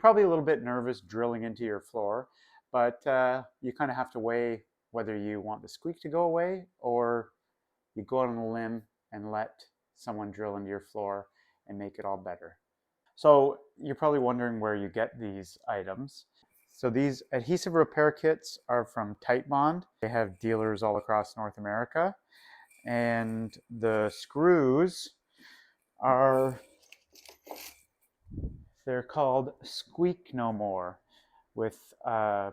Probably a little bit nervous drilling into your floor, but you kind of have to weigh whether you want the squeak to go away or you go out on a limb and let someone drill into your floor and make it all better. So you're probably wondering where you get these items. So these adhesive repair kits are from Titebond. They have dealers all across North America. And the screws are, they're called Squeak No More with 5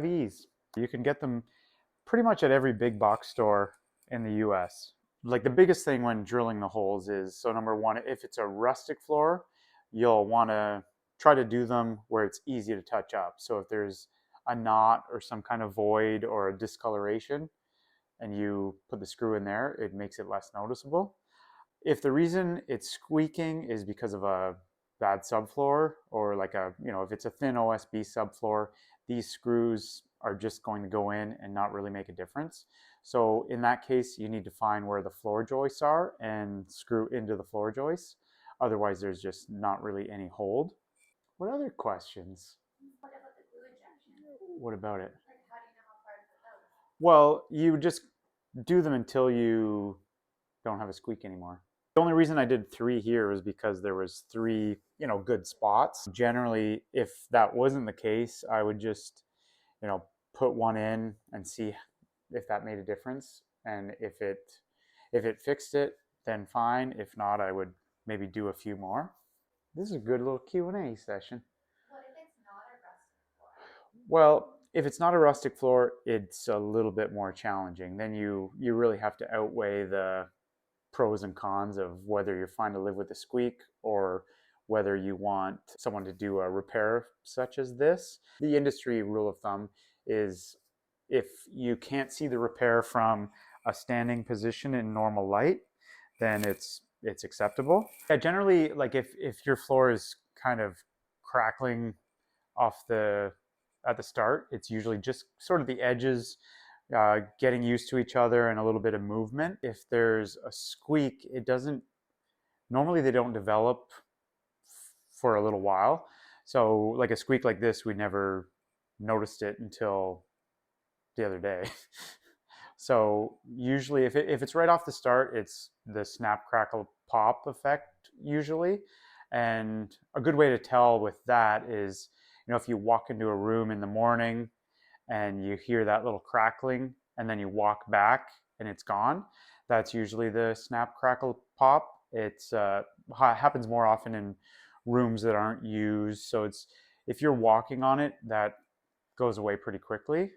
E's. You can get them pretty much at every big box store in the US. Like the biggest thing when drilling the holes is, so number one, if it's a rustic floor, you'll want to try to do them where it's easy to touch up. So if there's a knot or some kind of void or a discoloration and you put the screw in there, it makes it less noticeable. If the reason it's squeaking is because of a bad subfloor or like a, if it's a thin OSB subfloor, these screws are just going to go in and not really make a difference. So in that case, you need to find where the floor joists are and screw into the floor joists. Otherwise, there's just not really any hold. What other questions? What about the glue injection? What about it? Like, how do you know how far to put those? Well, you just do them until you don't have a squeak anymore. The only reason I did 3 here was because there was 3, good spots. Generally, if that wasn't the case, I would just, put one in and see if that made a difference. And if it fixed it, then fine. If not, I would maybe do a few more. This is a good little Q&A session. What if it's not a rustic floor? Well, if it's not a rustic floor, it's a little bit more challenging. Then you really have to outweigh the pros and cons of whether you're fine to live with a squeak or whether you want someone to do a repair such as this. The industry rule of thumb is if you can't see the repair from a standing position in normal light, then it's acceptable. Yeah, generally, like if your floor is kind of crackling off at the start, it's usually just sort of the edges getting used to each other and a little bit of movement. If there's a squeak, it doesn't, normally they don't develop for a little while. So like a squeak like this, we never noticed it until the other day. So usually if it's right off the start, it's the snap, crackle, pop effect usually. And a good way to tell with that is, if you walk into a room in the morning and you hear that little crackling and then you walk back and it's gone, that's usually the snap, crackle, pop. It's happens more often in rooms that aren't used. So it's, if you're walking on it, that goes away pretty quickly.